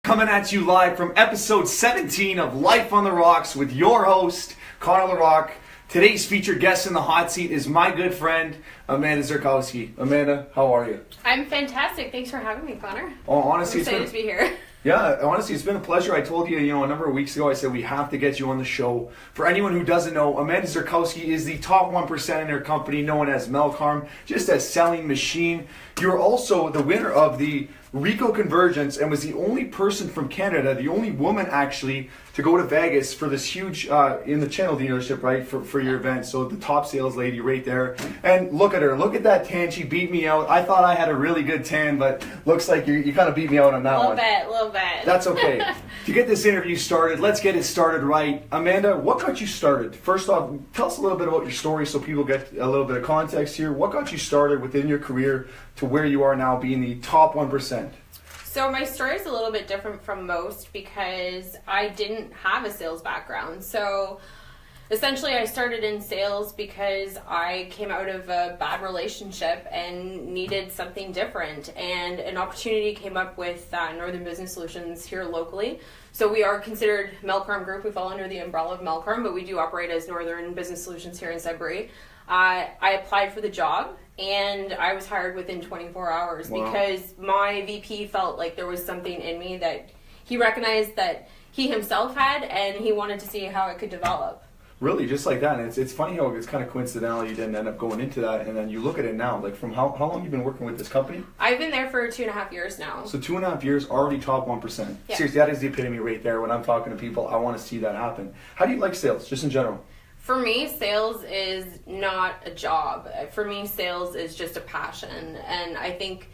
Coming at you live from episode 17 of Life on the Rocks with your host, Connor Rocques. Today's featured guest in the hot seat is my good friend, Amanda Zurkowski. Amanda, how are you? I'm fantastic. Thanks for having me, Connor. Oh, honestly, I'm excited to be here. Yeah, honestly, it's been a pleasure. I told you, a number of weeks ago, I said we have to get you on the show. For anyone who doesn't know, Amanda Zurkowski is the top 1% in her company known as Melkarm, just a selling machine. You're also the winner of the Rico Convergence and was the only person from Canada, the only woman actually, to go to Vegas for this huge, in the channel dealership, right, for your event. So the top sales lady right there. And look at her. Look at that tan. She beat me out. I thought I had a really good tan, but looks like you kind of beat me out on that one. A little bit. That's okay. To get this interview started, let's get it started right. Amanda, what got you started? First off, tell us a little bit about your story so people get a little bit of context here. What got you started within your career to where you are now, being the top 1%? So my story is a little bit different from most because I didn't have a sales background. So essentially I started in sales because I came out of a bad relationship and needed something different. And an opportunity came up with Northern Business Solutions here locally. So we are considered Melkarm Group. We fall under the umbrella of Melkarm, but we do operate as Northern Business Solutions here in Sudbury. I applied for the job and I was hired within 24 hours. Wow. Because my VP felt like there was something in me that he recognized that he himself had, and he wanted to see how it could develop. Really, just like that. And it's funny how it's kind of coincidental you didn't end up going into that, and then you look at it now. Like, from how long you been working with this company? I've been there for 2.5 years now. So 2.5 years, already top 1%. Yeah. Seriously, that is the epitome right there. When I'm talking to people, I want to see that happen. How do you like sales, just in general? For me, sales is not a job. For me, sales is just a passion. And I think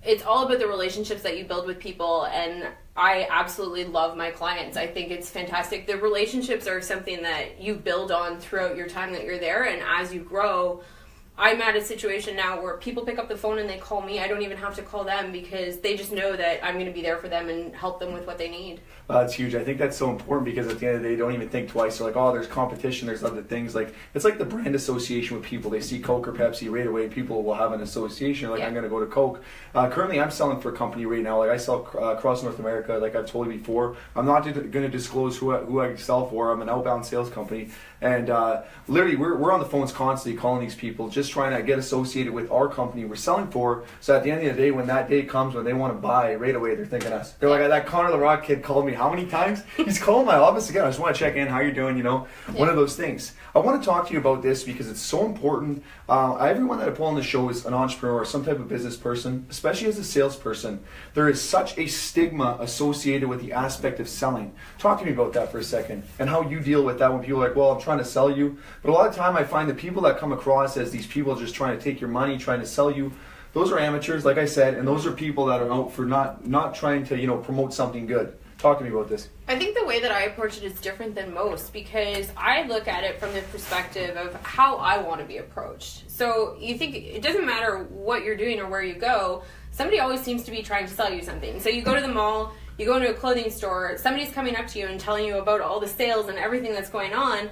it's all about the relationships that you build with people. And I absolutely love my clients. I think it's fantastic. The relationships are something that you build on throughout your time that you're there. And as you grow, I'm at a situation now where people pick up the phone and they call me. I don't even have to call them because they just know that I'm going to be there for them and help them with what they need. That's huge. I think that's so important because at the end of the day, they don't even think twice. They're like, oh, there's competition, there's other things. Like, it's like the brand association with people. They see Coke or Pepsi right away. People will have an association. Like, yeah. I'm going to go to Coke. Currently, I'm selling for a company right now. Like, I sell across North America, like I've told you before. I'm not going to disclose who I sell for. I'm an outbound sales company. And literally, we're on the phones constantly calling these people, just trying to get associated with our company we're selling for. So at the end of the day, when that day comes when they want to buy, right away they're thinking us. They're like, that Connor the Rock kid called me how many times? He's calling my office again. I just want to check in. How you're doing? One of those things. I want to talk to you about this because it's so important. Everyone that I pull on the show is an entrepreneur or some type of business person, especially as a salesperson. There is such a stigma associated with the aspect of selling. Talk to me about that for a second and how you deal with that when people are like, well, I'm trying to sell you. But a lot of time I find the people that come across as these people just trying to take your money, trying to sell you, those are amateurs, like I said, and those are people that are out for not trying to promote something good. Talk to me about this. I think the way that I approach it is different than most because I look at it from the perspective of how I want to be approached. So you think it doesn't matter what you're doing or where you go, somebody always seems to be trying to sell you something. So you go to the mall, you go into a clothing store, somebody's coming up to you and telling you about all the sales and everything that's going on.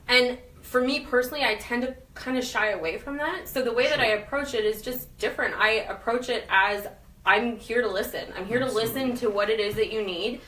And for me personally, I tend to kind of shy away from that. So the way that I approach it is just different. I approach it as I'm here to listen. I'm here to listen to what it is that you need.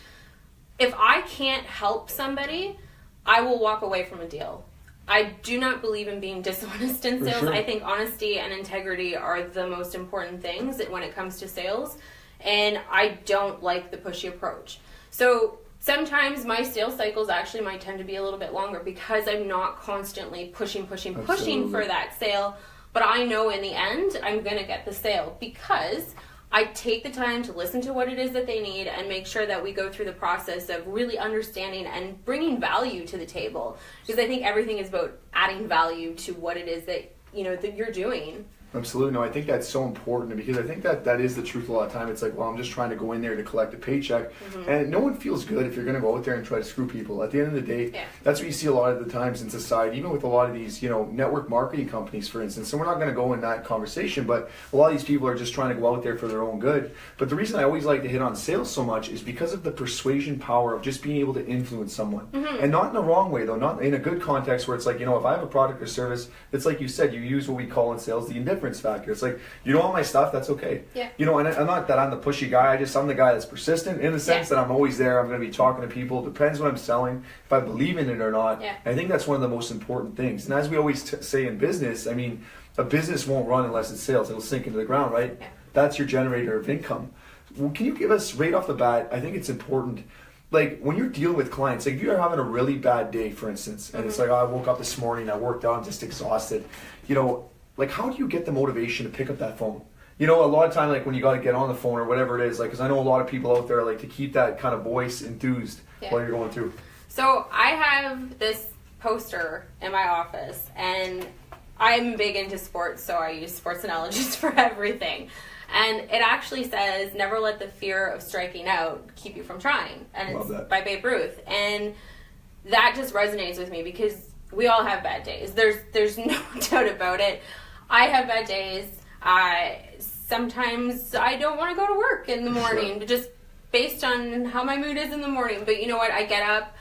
If I can't help somebody, I will walk away from a deal. I do not believe in being dishonest in sales. I think honesty and integrity are the most important things when it comes to sales. And I don't like the pushy approach. So sometimes my sales cycles actually might tend to be a little bit longer because I'm not constantly pushing for that sale. But I know in the end, I'm going to get the sale because I take the time to listen to what it is that they need and make sure that we go through the process of really understanding and bringing value to the table. Because I think everything is about adding value to what it is that that you're doing. Absolutely. No, I think that's so important because I think that is the truth a lot of time. It's like, well, I'm just trying to go in there to collect a paycheck. Mm-hmm. And no one feels good if you're going to go out there and try to screw people. At the end of the day, That's what you see a lot of the times in society, even with a lot of these, network marketing companies, for instance. And we're not going to go in that conversation, but a lot of these people are just trying to go out there for their own good. But the reason I always like to hit on sales so much is because of the persuasion power of just being able to influence someone. Mm-hmm. And not in the wrong way, though, not in a good context where it's like, if I have a product or service, it's like you said, you use what we call in sales the indifference difference factor. It's like, you don't want my stuff, that's okay. Yeah. You know, and I'm not that I'm the pushy guy. I'm the guy that's persistent in the sense that I'm always there. I'm going to be talking to people. Depends what I'm selling, if I believe in it or not. Yeah. I think that's one of the most important things. And as we always say in business, I mean, a business won't run unless it sells. It'll sink into the ground, right? Yeah. That's your generator of income. Well, can you give us, right off the bat, I think it's important, like when you're dealing with clients, like if you're having a really bad day, for instance, and it's like, oh, I woke up this morning, I worked out, I'm just exhausted, you know, like how do you get the motivation to pick up that phone? You know, a lot of time, like when you got to get on the phone or whatever it is, like, because I know a lot of people out there like to keep that kind of voice enthused while you're going through. So I have this poster in my office, and I'm big into sports, so I use sports analogies for everything. And it actually says, never let the fear of striking out keep you from trying. And it's by Babe Ruth. And that just resonates with me because we all have bad days. There's no doubt about it. I have bad days. Sometimes I don't want to go to work in the morning, but just based on how my mood is in the morning. But you know what? I get up,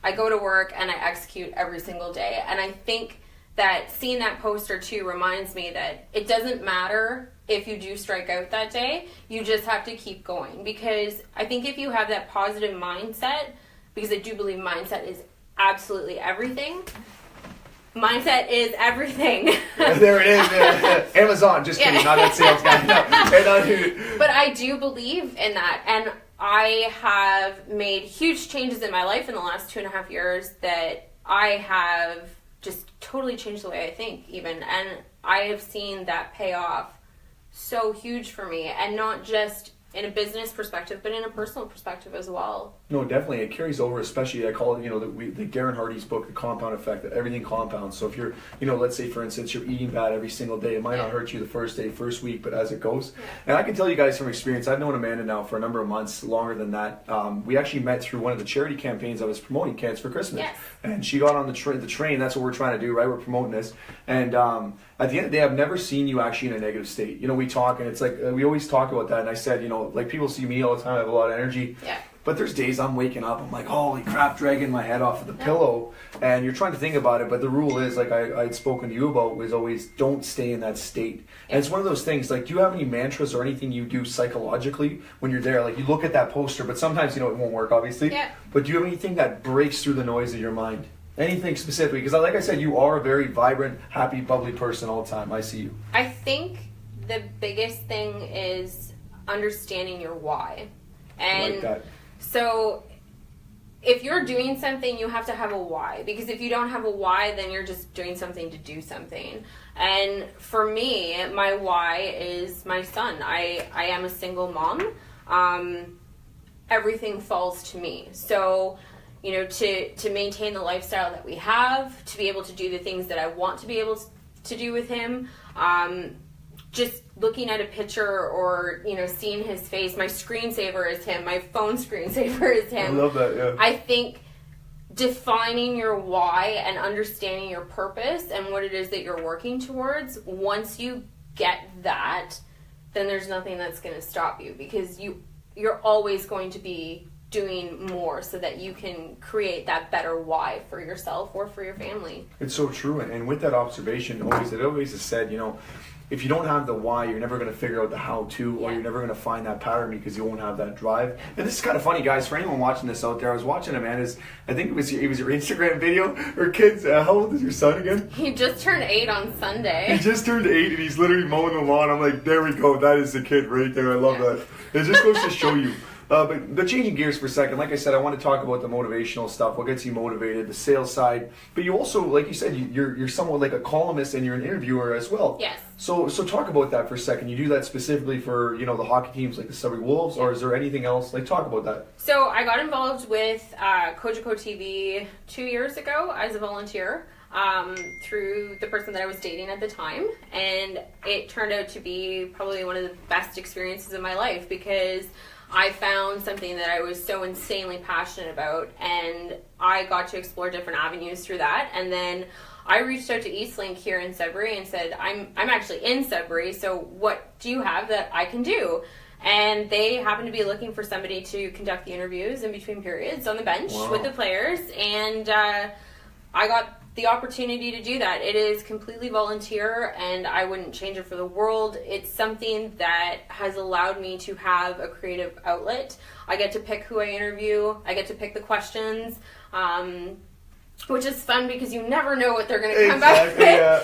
I go to work, and I execute every single day. And I think that seeing that poster too reminds me that it doesn't matter if you do strike out that day, you just have to keep going. Because I think if you have that positive mindset, because I do believe mindset is absolutely everything. Mindset is everything. There it is. Amazon, just kidding, not that sales guy. No. But I do believe in that. And I have made huge changes in my life in the last 2.5 years that I have just totally changed the way I think even. And I have seen that pay off so huge for me, and not just in a business perspective, but in a personal perspective as well. No, definitely. It carries over, especially, I call it, you know, the Garen Hardy's book, The Compound Effect, that everything compounds. So if you're, you know, let's say, for instance, you're eating bad every single day, it might not hurt you the first day, first week, but as it goes. And I can tell you guys from experience, I've known Amanda now for a number of months, longer than that. We actually met through one of the charity campaigns I was promoting, Cans for Christmas. Yes. And she got on the train, that's what we're trying to do, right? We're promoting this. And at the end of the day, I've never seen you actually in a negative state. You know, we talk, and it's like, we always talk about that, and I said, you know, like people see me all the time, I have a lot of energy. Yeah. But there's days I'm waking up, I'm like, holy crap, dragging my head off of the pillow. And you're trying to think about it, but the rule is, like I'd spoken to you about, was always don't stay in that state. And it's one of those things, like, do you have any mantras or anything you do psychologically when you're there? Like, you look at that poster, but sometimes, you know, it won't work, obviously. Yeah. But do you have anything that breaks through the noise of your mind? Anything specifically? Because like I said, you are a very vibrant, happy, bubbly person all the time. I see you. I think the biggest thing is understanding your why. And like that. So if you're doing something, you have to have a why. Because if you don't have a why, then you're just doing something to do something. And for me, my why is my son. I am a single mom. Everything falls to me. So, you know, to maintain the lifestyle that we have, to be able to do the things that I want to be able to do with him, just looking at a picture or, you know, seeing his face, my screensaver is him, my phone screensaver is him. I love that, yeah. I think defining your why and understanding your purpose and what it is that you're working towards, once you get that, then there's nothing that's going to stop you, because you're always going to be doing more so that you can create that better why for yourself or for your family. It's so true. And with that observation, it always is said, you know, if you don't have the why, you're never going to figure out the how-to, or you're never going to find that pattern because you won't have that drive. And this is kind of funny, guys, for anyone watching this out there. I was watching Amanda's, I think it was your Instagram video. Her kids, how old is your son again? He just turned 8 on Sunday. He just turned 8 and he's literally mowing the lawn. I'm like, there we go. That is the kid right there. I love that. It just goes to show you. But changing gears for a second, like I said, I want to talk about the motivational stuff, what gets you motivated, the sales side. But you also, like you said, you're somewhat like a columnist and you're an interviewer as well. Yes. So talk about that for a second. You do that specifically for, you know, the hockey teams like the Sudbury Wolves, or is there anything else? Like, talk about that. So I got involved with Kojiko TV 2 years ago as a volunteer. Through the person that I was dating at the time, and it turned out to be probably one of the best experiences of my life, because I found something that I was so insanely passionate about, and I got to explore different avenues through that. And then I reached out to Eastlink here in Sudbury and said, I'm actually in Sudbury, so what do you have that I can do? And they happened to be looking for somebody to conduct the interviews in between periods on the bench with the players, and I got the opportunity to do that. It is completely volunteer, and I wouldn't change it for the world. It's something that has allowed me to have a creative outlet. I get to pick who I interview. I get to pick the questions, which is fun because you never know what they're going to come back with. Yeah.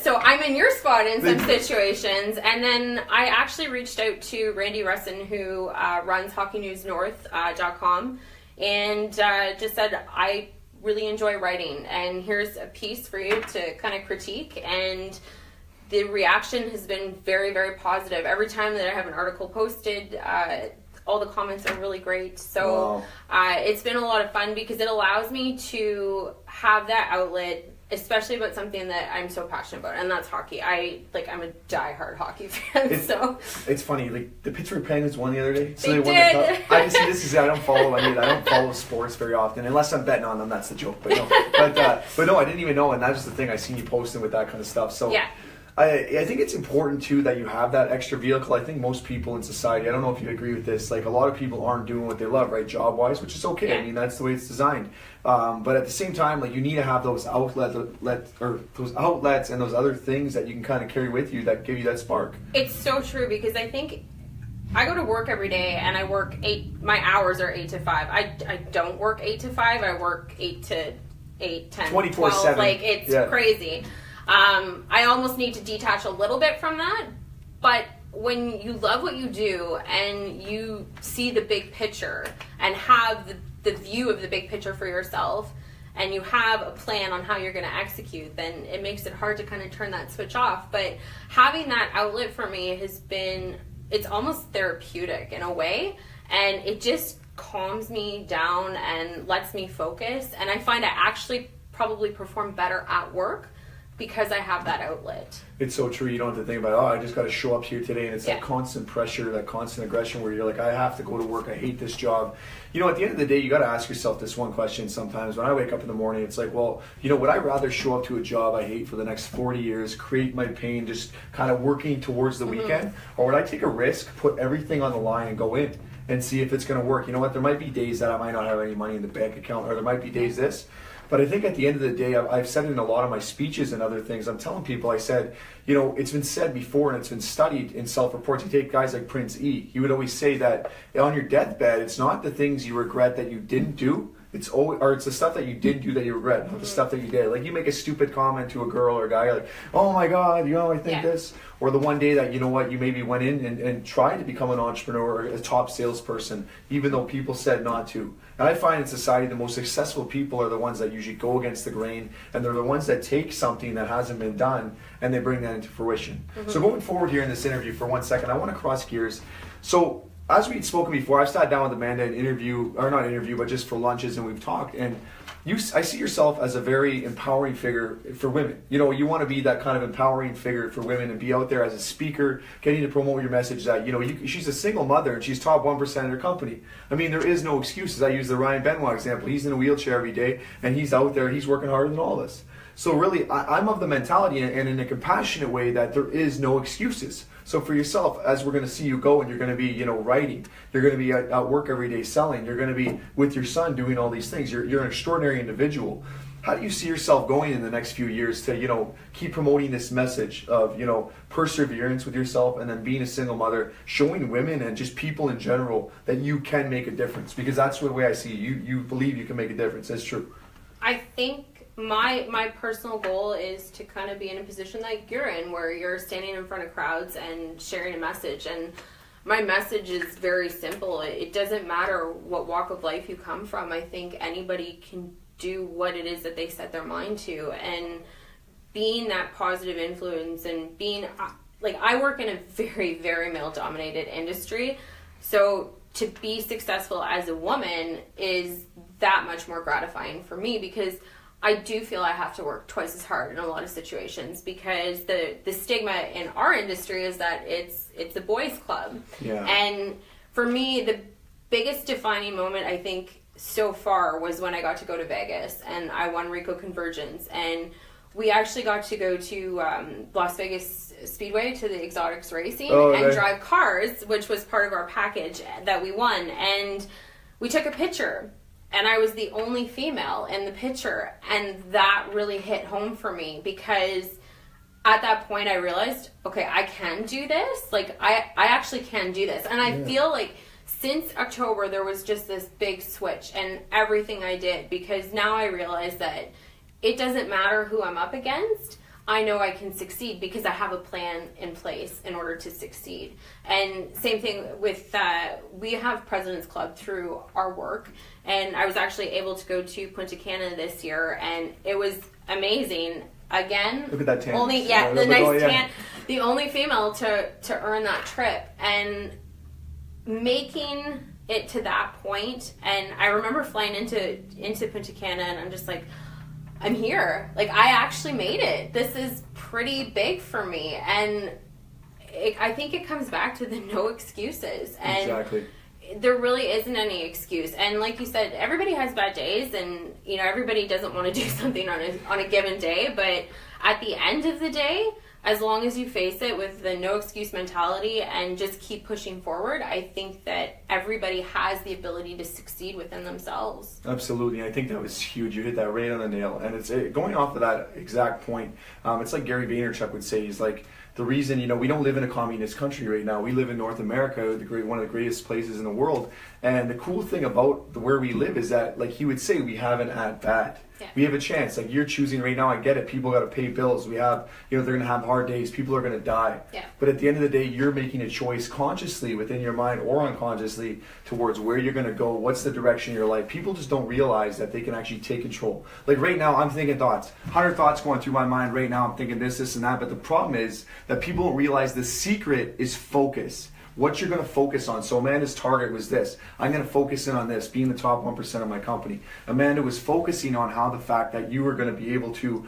So I'm in your spot in some situations. And then I actually reached out to Randy Russin, who runs HockeyNewsNorth.com, and just said, I really enjoy writing, and here's a piece for you to kind of critique. And the reaction has been very, very positive. Every time that I have an article posted, all the comments are really great. So it's been a lot of fun because it allows me to have that outlet, especially about something that I'm so passionate about, and that's hockey. I'm a diehard hockey fan. It's funny, like the Pittsburgh Penguins won the other day. So they won did. the cup. I don't follow sports very often unless I'm betting on them. That's the joke. But no, I didn't even know, and that was the thing. I seen you posting with that kind of stuff. So yeah. I think it's important too that you have that extra vehicle. I think most people in society, I don't know if you agree with this, like a lot of people aren't doing what they love, right, job wise, which is okay. Yeah. I mean, that's the way it's designed. But at the same time, like you need to have those outlets and those other things that you can kind of carry with you that give you that spark. It's so true, because I think I go to work every day and I work my hours are 8 to 5. I don't work 8 to 5. I work 8 to 8, 10, 24/7. 12. Like it's crazy. I almost need to detach a little bit from that, but when you love what you do and you see the big picture and have the view of the big picture for yourself, and you have a plan on how you're going to execute, then it makes it hard to kind of turn that switch off. But having that outlet for me it's almost therapeutic in a way, and it just calms me down and lets me focus, and I find I actually probably perform better at work because I have that outlet. It's so true. You don't have to think about, I just got to show up here today, and it's that constant pressure, that constant aggression where you're like, I have to go to work, I hate this job. You know, at the end of the day, you got to ask yourself this one question sometimes. When I wake up in the morning, it's like, well, would I rather show up to a job I hate for the next 40 years, create my pain, just kind of working towards the weekend, or would I take a risk, put everything on the line and go in and see if it's going to work? You know what, there might be days that I might not have any money in the bank account, or there might be days this. But I think at the end of the day, I've said it in a lot of my speeches and other things. I'm telling people, I said, it's been said before and it's been studied in self-reports. You take guys like Prince E. He would always say that on your deathbed, it's not the things you regret that you didn't do. It's the stuff that you didn't do that you regret, not the stuff that you did. Like you make a stupid comment to a girl or a guy, like, oh my God, I think this. Or the one day that, you maybe went in and tried to become an entrepreneur or a top salesperson, even though people said not to. And I find in society the most successful people are the ones that usually go against the grain, and they're the ones that take something that hasn't been done and they bring that into fruition. So going forward here in this interview for 1 second, I want to cross gears. So as we'd spoken before, I've sat down with Amanda but just for lunches, and we've talked, and I see yourself as a very empowering figure for women. You want to be that kind of empowering figure for women and be out there as a speaker, getting to promote your message that, she's a single mother and she's top 1% in her company. I mean, there is no excuses. I use the Ryan Benoit example. He's in a wheelchair every day and he's out there, he's working harder than all of us. So really, I'm of the mentality and in a compassionate way that there is no excuses. So for yourself, as we're going to see you go and you're going to be, writing, you're going to be at work every day selling, you're going to be with your son doing all these things. You're an extraordinary individual. How do you see yourself going in the next few years to, keep promoting this message of, perseverance with yourself and then being a single mother, showing women and just people in general that you can make a difference? Because that's the way I see you. You believe you can make a difference. That's true. I think my personal goal is to kind of be in a position like you're in, where you're standing in front of crowds and sharing a message. And my message is very simple. It doesn't matter what walk of life you come from. I think anybody can do what it is that they set their mind to, and being that positive influence and being like, I work in a very, very male dominated industry, so to be successful as a woman is that much more gratifying for me, because I do feel I have to work twice as hard in a lot of situations, because the stigma in our industry is that it's a boys' club. Yeah. And for me, the biggest defining moment, I think, so far was when I got to go to Vegas and I won Rico Convergence. And we actually got to go to Las Vegas Speedway to the exotics racing and drive cars, which was part of our package that we won. And we took a picture. and I was the only female in the picture, and that really hit home for me, because at that point I realized, okay, I can do this. Like, I actually can do this. And I feel like since October there was just this big switch in everything I did, because now I realize that it doesn't matter who I'm up against. I know I can succeed because I have a plan in place in order to succeed. And same thing with, we have President's Club through our work, and I was actually able to go to Punta Cana this year, and it was amazing. Again, look at that tan. Tan. The only female to earn that trip, and making it to that point. And I remember flying into Punta Cana, and I'm just like, I'm here. Like, I actually made it. This is pretty big for me. And I think it comes back to the no excuses. And exactly. There really isn't any excuse. And like you said, everybody has bad days, and everybody doesn't want to do something on a given day. But at the end of the day, as long as you face it with the no excuse mentality and just keep pushing forward, I think that everybody has the ability to succeed within themselves. Absolutely. I think that was huge. You hit that right on the nail. And it's going off of that exact point. It's like Gary Vaynerchuk would say, he's like, the reason, we don't live in a communist country right now. We live in North America, one of the greatest places in the world. And the cool thing about where we live is that, like he would say, we have an at-bat. Yeah. We have a chance. Like, you're choosing right now, I get it. People got to pay bills. We have, they're going to have hard days. People are going to die. Yeah. But at the end of the day, you're making a choice consciously within your mind or unconsciously towards where you're going to go, what's the direction of your life. People just don't realize that they can actually take control. Like, right now, I'm thinking thoughts. 100 thoughts going through my mind right now. I'm thinking this, and that. But the problem is that people don't realize the secret is focus. What you're going to focus on. So Amanda's target was this. I'm going to focus in on this, being the top 1% of my company. Amanda was focusing on how the fact that you were going to be able to,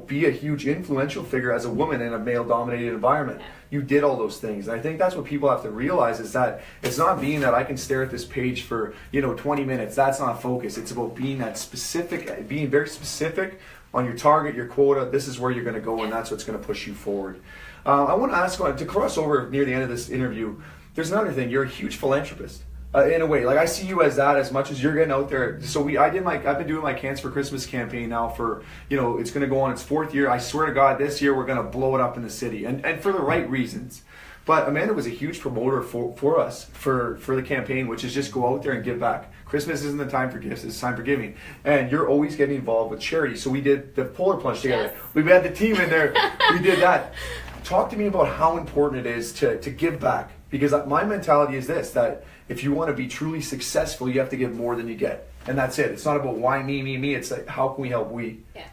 be a huge influential figure as a woman in a male-dominated environment. You did all those things. And I think that's what people have to realize, is that it's not being that I can stare at this page for, 20 minutes. That's not focus. It's about being that specific, being very specific on your target, your quota. This is where you're going to go, and that's what's going to push you forward. I want to ask, to cross over near the end of this interview, there's another thing. You're a huge philanthropist, in a way. Like, I see you as that, as much as you're getting out there. So I've been doing my Cans for Christmas campaign now for, it's going to go on its 4th year. I swear to God, this year we're going to blow it up in the city, and for the right reasons. But Amanda was a huge promoter for us, for the campaign, which is just go out there and give back. Christmas isn't the time for gifts, it's time for giving. And you're always getting involved with charity. So we did the polar plunge together. Yes. We had the team in there. We did that. Talk to me about how important it is to give back. Because my mentality is this, that if you want to be truly successful, you have to give more than you get. And that's it. It's not about why me. It's like, how can we help we? Yeah.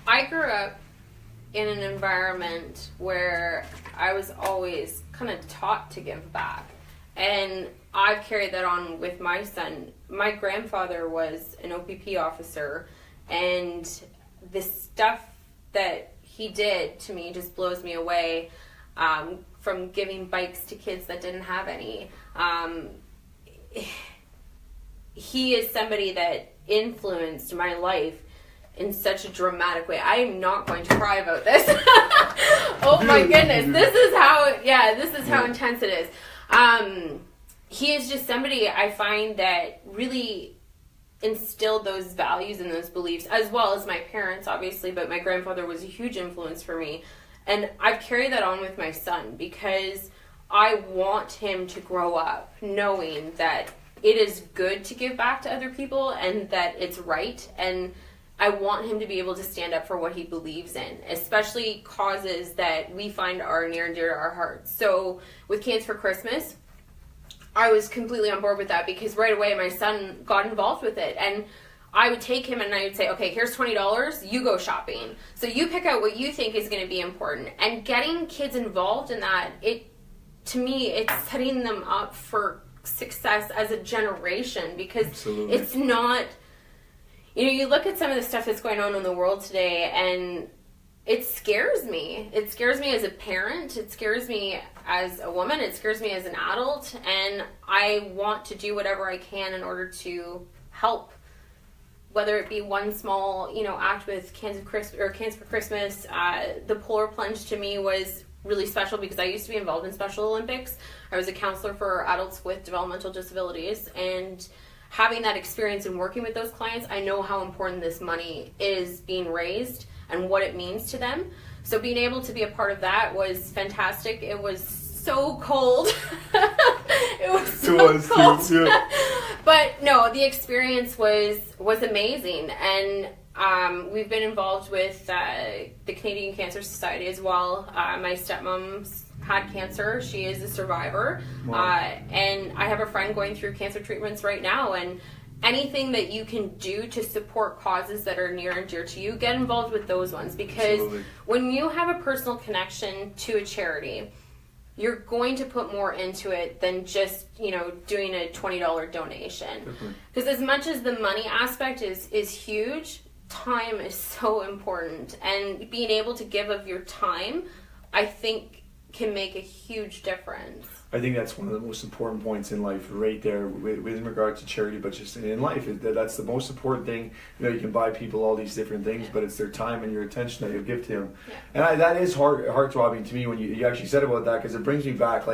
I grew up in an environment where I was always kind of taught to give back. And I've carried that on with my son. My grandfather was an OPP officer, and the stuff that he did to me just blows me away, from giving bikes to kids that didn't have any. He is somebody that influenced my life in such a dramatic way. I am not going to cry about this. Oh my goodness. This is how intense it is. He is just somebody I find that really instilled those values and those beliefs, as well as my parents, obviously, but my grandfather was a huge influence for me. And I've carried that on with my son, because I want him to grow up knowing that it is good to give back to other people and that it's right. And I want him to be able to stand up for what he believes in, especially causes that we find are near and dear to our hearts. So with Cans for Christmas, I was completely on board with that, because right away my son got involved with it. And I would take him and I would say, okay, here's $20, you go shopping. So you pick out what you think is going to be important. And getting kids involved in that, to me, it's setting them up for success as a generation, because Absolutely. It's not, you look at some of the stuff that's going on in the world today, and it scares me. It scares me as a parent. It scares me as a woman. It scares me as an adult. And I want to do whatever I can in order to help, whether it be one small, act with Cans for Christmas. The polar plunge to me was really special, because I used to be involved in Special Olympics. I was a counselor for adults with developmental disabilities, and having that experience and working with those clients, I know how important this money is being raised and what it means to them. So being able to be a part of that was fantastic. It was so cold. It was so cold. Too, yeah. But no, the experience was amazing. And we've been involved with the Canadian Cancer Society as well. My stepmom's had cancer. She is a survivor. Wow. And I have a friend going through cancer treatments right now, and anything that you can do to support causes that are near and dear to you, get involved with those ones, because Absolutely. when you have a personal connection to a charity, you're going to put more into it than just, doing a $20 donation. Because as much as the money aspect is huge, time is so important, and being able to give of your time, I think, can make a huge difference. I think that's one of the most important points in life, right there, with in regard to charity, but just in life. That's the most important thing. You can buy people all these different things, but it's their time and your attention that you give to them. Yeah. And that is heart-throbbing to me when you actually said about that, because it brings me back,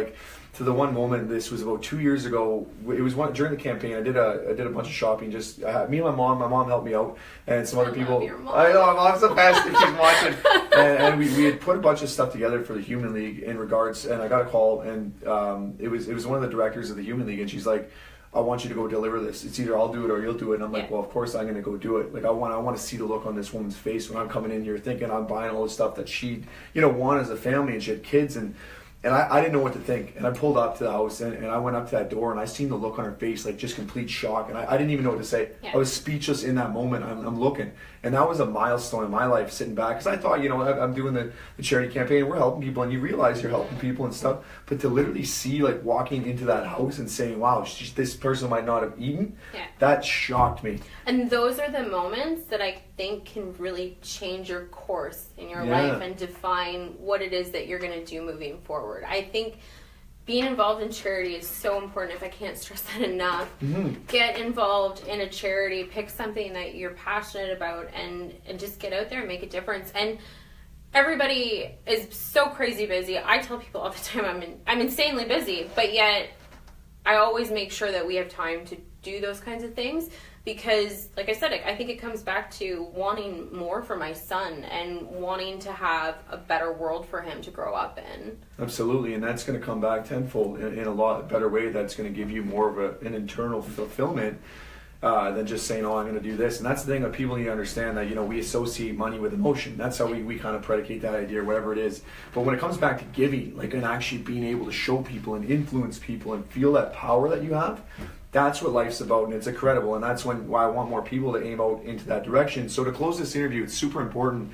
to the one moment. This was about 2 years ago. It was during the campaign. I did a bunch of shopping. Just me and my mom. My mom helped me out, and some other people. Your mom. I know, my mom's the best. She's watching. And we had put a bunch of stuff together for the Human League in regards. And I got a call, and it was one of the directors of the Human League, and she's like, I want you to go deliver this. It's either I'll do it or you'll do it. And I'm like, well, of course I'm going to go do it. I want to see the look on this woman's face when I'm coming in here thinking I'm buying all the stuff that she, wanted as a family, and she had kids, and I didn't know what to think. And I pulled up to the house, and I went up to that door, and I seen the look on her face, just complete shock. And I didn't even know what to say. Yeah. I was speechless in that moment. I'm looking. And that was a milestone in my life, sitting back. Because I thought, I'm doing the charity campaign, and we're helping people, and you realize you're helping people and stuff. But to literally see, walking into that house and saying, wow, this person might not have eaten, that shocked me. And those are the moments that I think can really change your course in your life and define what it is that you're going to do moving forward. I think being involved in charity is so important, if I can't stress that enough. Mm-hmm. Get involved in a charity, pick something that you're passionate about, and just get out there and make a difference. And everybody is so crazy busy. I tell people all the time I'm insanely busy, but yet I always make sure that we have time to do those kinds of things, because, like I said, I think it comes back to wanting more for my son and wanting to have a better world for him to grow up in. Absolutely, and that's going to come back tenfold in a lot better way. That's going to give you more of an internal fulfillment than just saying, oh, I'm going to do this. And that's the thing that people need to understand, that we associate money with emotion. That's how we kind of predicate that idea, whatever it is. But when it comes back to giving, and actually being able to show people and influence people and feel that power that you have, that's what life's about, and it's incredible. And that's why I want more people to aim out into that direction. So to close this interview, it's super important.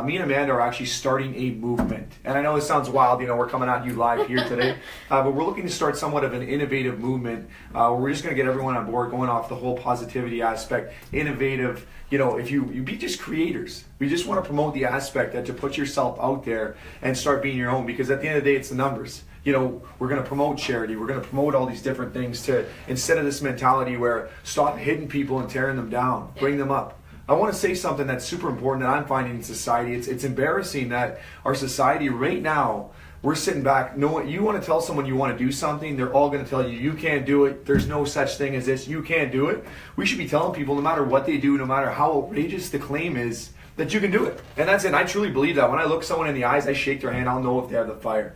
Me and Amanda are actually starting a movement. And I know this sounds wild, we're coming at you live here today, but we're looking to start somewhat of an innovative movement where we're just going to get everyone on board, going off the whole positivity aspect, innovative. If you be just creators. We just want to promote the aspect that to put yourself out there and start being your own, because at the end of the day, it's the numbers. We're going to promote charity. We're going to promote all these different things instead of this mentality where stop hitting people and tearing them down, bring them up. I want to say something that's super important that I'm finding in society. It's embarrassing that our society right now, we're sitting back. You want to tell someone you want to do something, they're all going to tell you, you can't do it. There's no such thing as this. You can't do it. We should be telling people, no matter what they do, no matter how outrageous the claim is, that you can do it. And that's it. And I truly believe that. When I look someone in the eyes, I shake their hand, I'll know if they have the fire.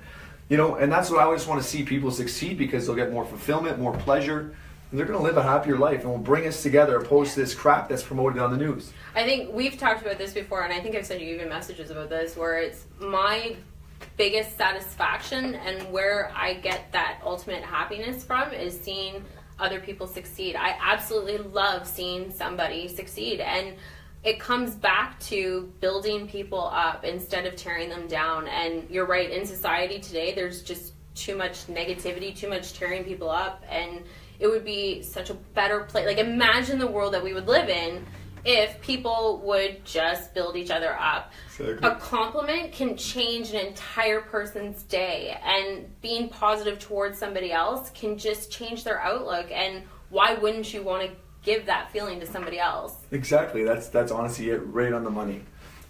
And that's what I just want to see people succeed, because they'll get more fulfillment, more pleasure, and they're going to live a happier life, and will bring us together opposed to this crap that's promoted on the news. I think we've talked about this before, and I think I've sent you even messages about this, where it's my biggest satisfaction and where I get that ultimate happiness from is seeing other people succeed. I absolutely love seeing somebody succeed, and it comes back to building people up instead of tearing them down. And you're right, in society today, there's just too much negativity, too much tearing people up, and it would be such a better place. Imagine the world that we would live in if people would just build each other up. Exactly. A compliment can change an entire person's day, and being positive towards somebody else can just change their outlook. And why wouldn't you want to give that feeling to somebody else? Exactly. That's honestly it, right on the money.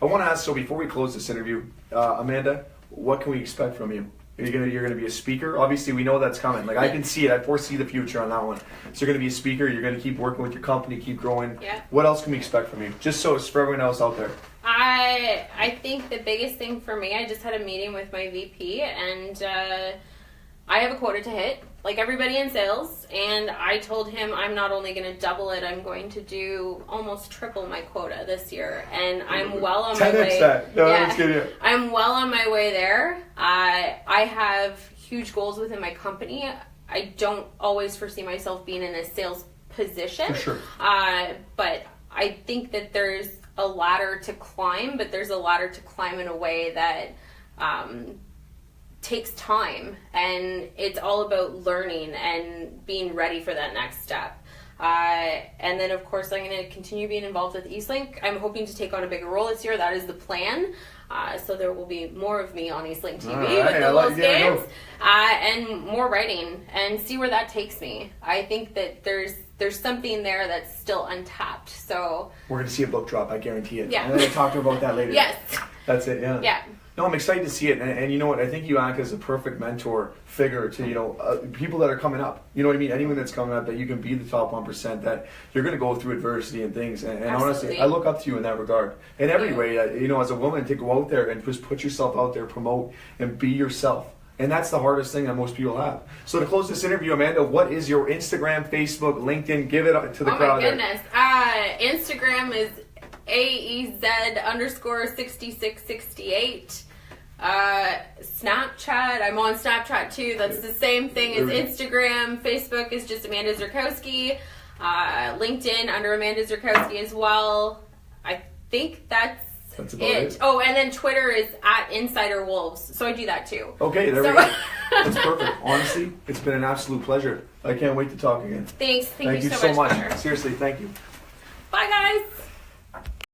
I want to ask, so before we close this interview, Amanda, what can we expect from you You're gonna be a speaker. Obviously, we know that's coming. Like I can see it. I foresee the future on that one. So you're gonna be a speaker. You're gonna keep working with your company, keep growing. Yeah. What else can we expect from you? Just so it's for everyone else out there. I think the biggest thing for me, I just had a meeting with my VP, and I have a quota to hit, like everybody in sales, and I told him I'm not only going to double it, I'm going to do almost triple my quota this year, and I'm well on my way. 10x that. No, that's good, yeah. I'm well on my way there. I have huge goals within my company. I don't always foresee myself being in a sales position. For sure. But I think that there's a ladder to climb, but there's a ladder to climb in a way that takes time, and it's all about learning and being ready for that next step. And then of course I'm going to continue being involved with Eastlink. I'm hoping to take on a bigger role this year. That is the plan. So there will be more of me on Eastlink TV with the Wolves games, and more writing, and see where that takes me. I think that there's something there that's still untapped. So we're going to see a book drop. I guarantee it. Yeah. I'm going to talk about that later. Yes. That's it. Yeah. Yeah. No, I'm excited to see it, and you know what? I think you act as a perfect mentor figure to people that are coming up. You know what I mean? Anyone that's coming up, that you can be the top 1%. That you're going to go through adversity and things. And honestly, I look up to you in that regard. In every way, as a woman, to go out there and just put yourself out there, promote, and be yourself. And that's the hardest thing that most people have. So to close this interview, Amanda, what is your Instagram, Facebook, LinkedIn? Give it to the crowd. Oh my goodness! Instagram is AEZ_6668. Snapchat, I'm on Snapchat too. That's the same thing as Instagram. Facebook is just Amanda Zurkowski. LinkedIn under Amanda Zurkowski as well. I think that's about it. Oh, and then Twitter is @InsiderWolves. So I do that too. Okay, there we go. That's perfect. Honestly, it's been an absolute pleasure. I can't wait to talk again. Thank you so much. Connor. Seriously, thank you. Bye, guys.